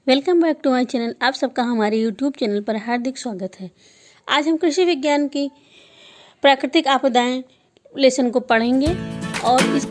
Welcome back to my channel. आप सबका हमारे यूट्यूब चैनल पर हार्दिक स्वागत है। आज हम कृषि विज्ञान की प्राकृतिक आपदाएं लेसन को पढ़ेंगे और इस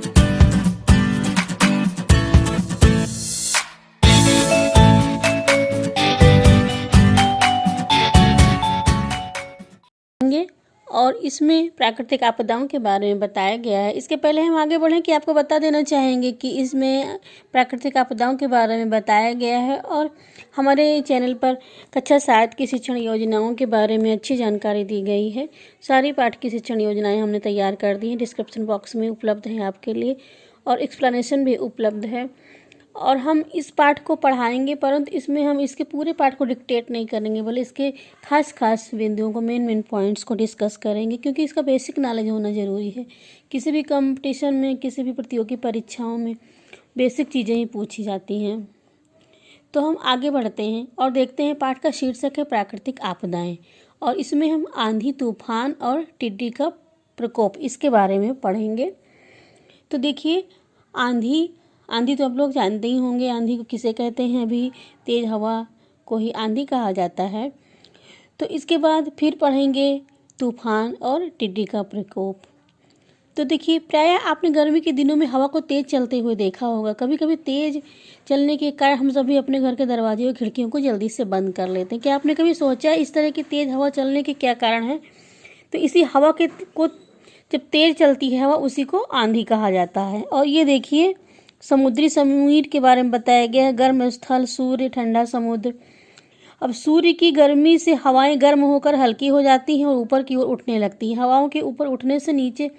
और इसमें प्राकृतिक आपदाओं के बारे में बताया गया है। इसके पहले हम आगे बढ़ें कि आपको बता देना चाहेंगे कि इसमें प्राकृतिक आपदाओं के बारे में बताया गया है और हमारे चैनल पर कक्षा 7 की शिक्षण योजनाओं के बारे में अच्छी जानकारी दी गई है। सारी पाठ की शिक्षण योजनाएं हमने तैयार कर दी हैं, डिस्क्रिप्शन बॉक्स में उपलब्ध हैं आपके लिए और एक्सप्लेनेशन भी उपलब्ध है। और हम इस पाठ को पढ़ाएंगे, परंतु इसमें हम इसके पूरे पाठ को डिक्टेट नहीं करेंगे, बल्कि इसके खास बिंदुओं को, मेन पॉइंट्स को डिस्कस करेंगे, क्योंकि इसका बेसिक नॉलेज होना ज़रूरी है। किसी भी कंपटीशन में, किसी भी प्रतियोगी परीक्षाओं में बेसिक चीज़ें ही पूछी जाती हैं। तो हम आगे बढ़ते हैं और देखते हैं। पाठ का शीर्षक है प्राकृतिक आपदाएँ और इसमें हम आंधी, तूफान और टिड्डी का प्रकोप, इसके बारे में पढ़ेंगे। तो देखिए, आंधी तो आप लोग जानते ही होंगे। आंधी को किसे कहते हैं? अभी तेज़ हवा को ही आंधी कहा जाता है। तो इसके बाद फिर पढ़ेंगे तूफान और टिड्डी का प्रकोप। तो देखिए, प्रायः आपने गर्मी के दिनों में हवा को तेज़ चलते हुए देखा होगा। कभी कभी तेज़ चलने के कारण हम सभी अपने घर के दरवाजे और खिड़कियों को जल्दी से बंद कर लेते हैं। क्या आपने कभी सोचा इस तरह की तेज़ हवा चलने के क्या कारण है? तो इसी हवा को जब तेज़ चलती है हवा, उसी को आंधी कहा जाता है। और ये देखिए, समुद्री समीर के बारे में बताया गया है। गर्म स्थल, सूर्य, ठंडा समुद्र। अब सूर्य की गर्मी से हवाएं गर्म होकर हल्की हो जाती हैं और ऊपर की ओर उठने लगती हैं। हवाओं के ऊपर उठने से नीचे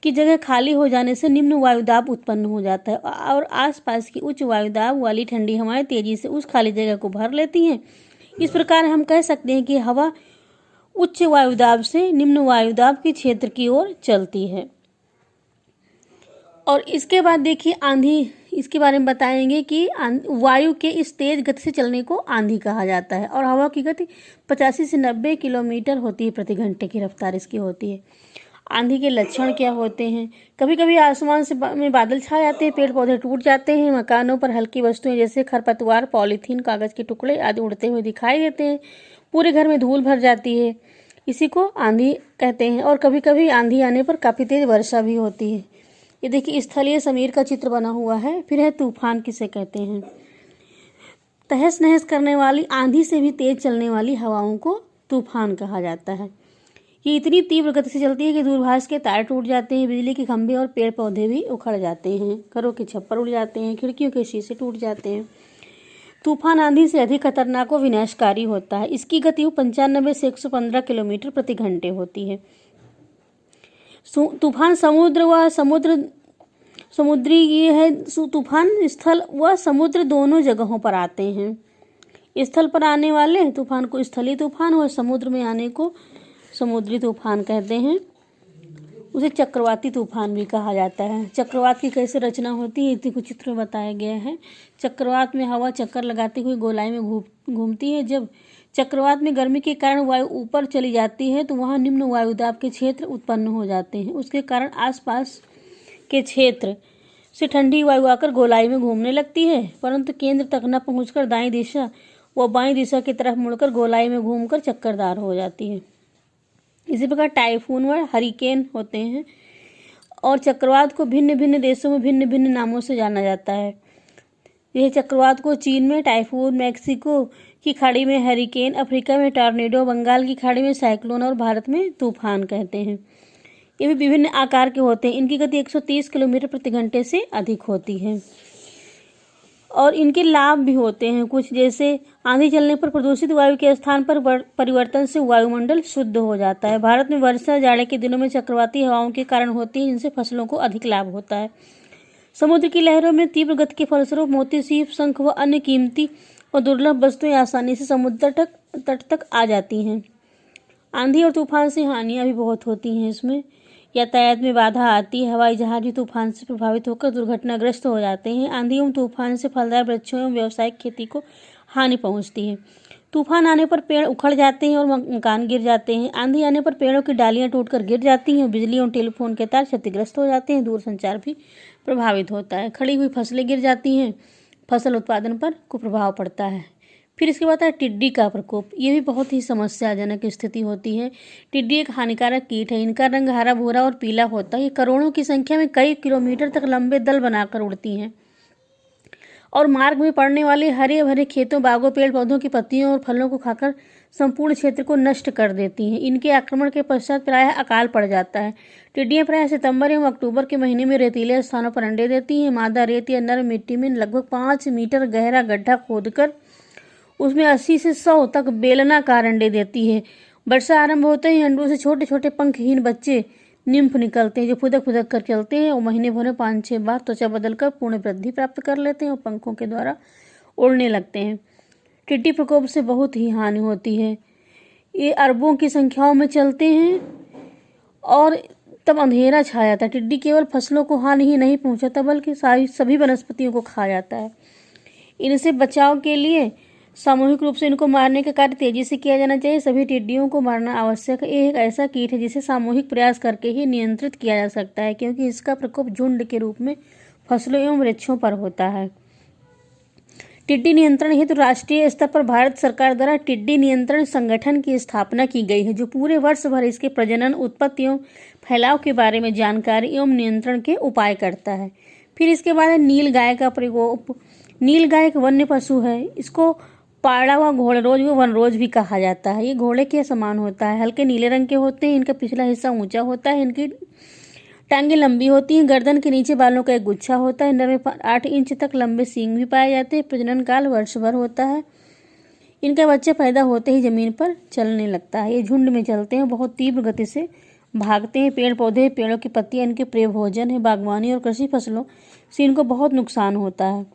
की जगह खाली हो जाने से निम्न वायुदाब उत्पन्न हो जाता है और आसपास की उच्च वायुदाब वाली ठंडी हवाएं तेजी से उस खाली जगह को भर लेती हैं। इस प्रकार हम कह सकते हैं कि हवा उच्च वायुदाब से निम्न वायुदाब के क्षेत्र की ओर चलती है। और इसके बाद देखिए, आंधी, इसके बारे में बताएंगे कि वायु के इस तेज गति से चलने को आंधी कहा जाता है। और हवा की गति 85 से 90 किलोमीटर होती है प्रति घंटे की रफ्तार इसकी होती है। आंधी के लक्षण क्या होते हैं? कभी कभी आसमान से में बादल छा जाते हैं, पेड़ पौधे टूट जाते हैं, मकानों पर हल्की वस्तुएं जैसे खरपतवार, पॉलीथीन, कागज के टुकड़े आदि उड़ते हुए दिखाई देते हैं। पूरे घर में धूल भर जाती है, इसी को आंधी कहते हैं। और कभी कभी आंधी आने पर काफ़ी तेज वर्षा भी होती है। ये देखिए, स्थलीय समीर का चित्र बना हुआ है। फिर है तूफान, किसे कहते हैं? तहस नहस करने वाली, आंधी से भी तेज चलने वाली हवाओं को तूफान कहा जाता है। ये इतनी तीव्र गति से चलती है कि दूरभाष के तार टूट जाते हैं, बिजली के खंभे और पेड़ पौधे भी उखड़ जाते हैं, घरों के छप्पर उड़ जाते हैं, खिड़कियों के शीशे टूट जाते हैं। तूफान आंधी से अधिक खतरनाक और विनाशकारी होता है। इसकी गति 95 से 115 किलोमीटर प्रति घंटे होती है। तूफान समुद्री ये है। तूफान स्थल व समुद्र दोनों जगहों पर आते हैं। स्थल पर आने वाले तूफान को स्थलीय तूफान और समुद्र में आने को समुद्री तूफान कहते हैं। उसे चक्रवाती तूफान भी कहा जाता है। चक्रवात की कैसे रचना होती है, इसी को चित्र में बताया गया है। चक्रवात में हवा चक्कर लगाती हुई गोलाई में घूमती है। जब चक्रवात में गर्मी के कारण वायु ऊपर चली जाती है तो वहाँ निम्न वायुदाब के क्षेत्र उत्पन्न हो जाते हैं। उसके कारण आसपास के क्षेत्र से ठंडी वायु आकर गोलाई में घूमने लगती है, परंतु केंद्र तक न पहुंचकर दाईं दिशा व बाईं दिशा की तरफ मुड़कर गोलाई में घूमकर चक्करदार हो जाती है। इसी प्रकार टाइफून व हरिकेन होते हैं। और चक्रवात को भिन्न भिन्न देशों में भिन्न भिन्न नामों से जाना जाता है। यह चक्रवात को चीन में टाइफून, मैक्सिको की खाड़ी में हरिकेन, अफ्रीका में टॉर्नेडो, बंगाल की खाड़ी में साइक्लोन और भारत में तूफान कहते हैं। ये भी विभिन्न आकार के होते हैं। इनकी गति 130 किलोमीटर प्रति घंटे से अधिक होती है और इनके लाभ भी होते हैं कुछ, जैसे आंधी चलने पर प्रदूषित वायु के स्थान पर परिवर्तन से वायुमंडल शुद्ध हो जाता है। भारत में वर्षा जाड़े के दिनों में चक्रवाती हवाओं के कारण होती है, जिनसे फसलों को अधिक लाभ होता है। समुद्र की लहरों में तीव्र गति के फलस्वरूप मोती, सीप, शंख व अन्य कीमती और दुर्लभ वस्तुएं आसानी से समुद्र तट तक आ जाती हैं। आंधी और तूफान से हानियां भी बहुत होती हैं। इसमें यातायात में बाधा आती है। हवाई जहाज भी तूफान से प्रभावित होकर दुर्घटनाग्रस्त हो जाते हैं। आंधी एवं तूफान से फलदार वृक्षों एवं व्यावसायिक खेती को हानि पहुंचती है। तूफान आने पर पेड़ उखड़ जाते हैं और मकान गिर जाते हैं। आंधी आने पर पेड़ों की डालियां टूटकर गिर जाती हैं। बिजली और टेलीफोन के तार क्षतिग्रस्त हो जाते हैं। दूरसंचार भी प्रभावित होता है। खड़ी हुई फसलें गिर जाती हैं। फसल उत्पादन पर कुप्रभाव पड़ता है। फिर इसके बाद है टिड्डी का प्रकोप। ये भी बहुत ही समस्याजनक स्थिति होती है। टिड्डी एक हानिकारक कीट है। इनका रंग हरा भूरा और पीला होता है। ये करोड़ों की संख्या में कई किलोमीटर तक लंबे दल बनाकर उड़ती हैं और मार्ग में पड़ने वाले हरे भरे खेतों, बागों, पेड़ पौधों की पत्तियों और फलों को खाकर संपूर्ण क्षेत्र को नष्ट कर देती हैं। इनके आक्रमण के पश्चात प्रायः अकाल पड़ जाता है। टिड्डियां प्रायः सितंबर एवं अक्टूबर के महीने में रेतीले स्थानों पर अंडे देती हैं। मादा रेत या नरम मिट्टी में लगभग 5 मीटर गहरा गड्ढा खोदकर उसमें 80 से 100 तक बेलनाकार अंडे देती है। वर्षा आरंभ होते ही अंडों से छोटे छोटे पंखहीन बच्चे निम्फ निकलते हैं जो फुदक फुदक कर चलते हैं और महीने भर में 5-6 बार त्वचा बदलकर पूर्ण वृद्धि प्राप्त कर लेते हैं और पंखों के द्वारा उड़ने लगते हैं। टिड्डी प्रकोप से बहुत ही हानि होती है। ये अरबों की संख्याओं में चलते हैं और तब अंधेरा छा जाता है। टिड्डी केवल फसलों को हानि ही नहीं पहुंचाता बल्कि सभी वनस्पतियों को खा जाता है। इनसे बचाव के लिए सामूहिक रूप से इनको मारने का कार्य तेजी से किया जाना चाहिए। सभी टिड्डियों को मारना आवश्यक है। ये एक ऐसा कीट है जिसे सामूहिक प्रयास करके ही नियंत्रित किया जा सकता है क्योंकि इसका प्रकोप झुंड के रूप में फसलों एवं वृक्षों पर होता है। टिड्डी नियंत्रण हेतु राष्ट्रीय स्तर पर भारत सरकार द्वारा टिड्डी नियंत्रण संगठन की स्थापना की गई है जो पूरे वर्ष भर इसके प्रजनन, उत्पत्ति एवं फैलाव के बारे में जानकारी एवं नियंत्रण के उपाय करता है। फिर इसके बाद है नीलगाय का प्रकोप। नीलगाय एक वन्य पशु है। इसको पाड़ा हुआ घोड़रोज व वनरोज भी कहा जाता है। ये घोड़े के समान होता है, हल्के नीले रंग के होते हैं। इनका पिछला हिस्सा ऊंचा होता है। इनकी टांगें लंबी होती हैं। गर्दन के नीचे बालों का एक गुच्छा होता है। नर में 8 इंच तक लंबे सींग भी पाए जाते हैं। प्रजनन काल वर्ष भर होता है। इनका बच्चा पैदा होते ही जमीन पर चलने लगता है। ये झुंड में चलते हैं, बहुत तीव्र गति से भागते हैं। पेड़ पौधे, पेड़ों की पत्तियां इनके प्रिय भोजन है। बागवानी और कृषि फसलों से इनको बहुत नुकसान होता है।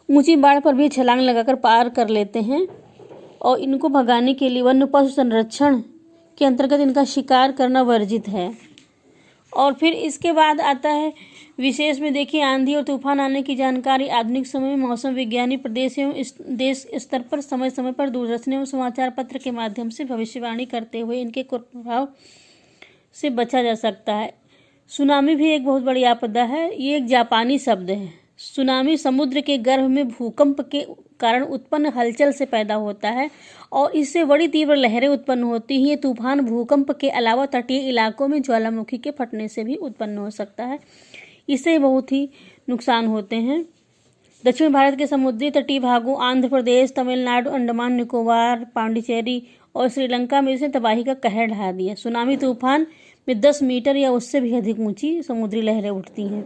ऊंची बाढ़ पर भी छलांग लगाकर पार कर लेते हैं और इनको भगाने के लिए वन्य पशु संरक्षण के अंतर्गत इनका शिकार करना वर्जित है। और फिर इसके बाद आता है विशेष में देखिए आंधी और तूफान आने की जानकारी। आधुनिक समय में मौसम विज्ञानी प्रदेश एवं देश स्तर पर समय समय पर दूरदर्शन एवं समाचार पत्र के माध्यम से भविष्यवाणी करते हुए इनके कुप्रभाव से बचा जा सकता है। सुनामी भी एक बहुत बड़ी आपदा है। ये एक जापानी शब्द है। सुनामी समुद्र के गर्भ में भूकंप के कारण उत्पन्न हलचल से पैदा होता है और इससे बड़ी तीव्र लहरें उत्पन्न होती हैं। ये तूफान भूकंप के अलावा तटीय इलाकों में ज्वालामुखी के फटने से भी उत्पन्न हो सकता है। इससे बहुत ही नुकसान होते हैं। दक्षिण भारत के समुद्री तटीय भागों आंध्र प्रदेश, तमिलनाडु, अंडमान निकोबार, पांडिचेरी और श्रीलंका में इसने तबाही का कहर ढा दिया। सुनामी तूफान में 10 मीटर या उससे भी अधिक ऊंची समुद्री लहरें उठती हैं।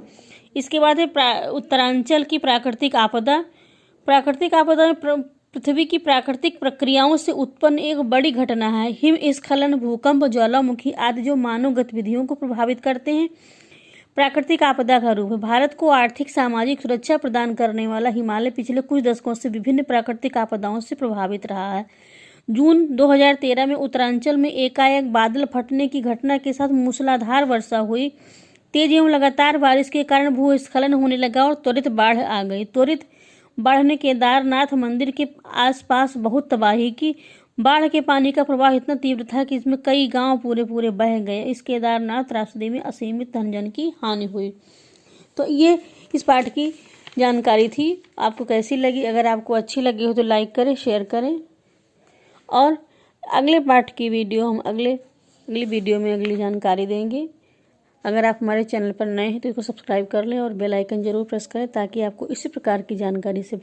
इसके बाद है उत्तरांचल की प्राकृतिक आपदा। प्राकृतिक आपदा में पृथ्वी की प्राकृतिक प्रक्रियाओं से उत्पन्न एक बड़ी घटना है। हिमस्खलन, भूकंप, ज्वालामुखी आदि जो मानव गतिविधियों को प्रभावित करते हैं प्राकृतिक आपदा का रूप है। भारत को आर्थिक सामाजिक सुरक्षा प्रदान करने वाला हिमालय पिछले कुछ दशकों से विभिन्न प्राकृतिक आपदाओं से प्रभावित रहा है। जून 2013 में उत्तरांचल में एकाएक बादल फटने की घटना के साथ मूसलाधार वर्षा हुई। तेज एवं लगातार बारिश के कारण भूस्खलन होने लगा और त्वरित बाढ़ आ गई। त्वरित बाढ़ ने केदारनाथ मंदिर के आसपास बहुत तबाही की। बाढ़ के पानी का प्रवाह इतना तीव्र था कि इसमें कई गांव पूरे बह गए। इस केदारनाथ रास्ते में असीमित धनजन की हानि हुई। तो ये इस पाठ की जानकारी थी। आपको कैसी लगी? अगर आपको अच्छी लगी हो तो लाइक करें, शेयर करें और अगले पाठ की वीडियो हम अगली वीडियो में अगली जानकारी देंगे। अगर आप हमारे चैनल पर नए हैं तो इसको सब्सक्राइब कर लें और बेल आइकन जरूर प्रेस करें ताकि आपको इसी प्रकार की जानकारी से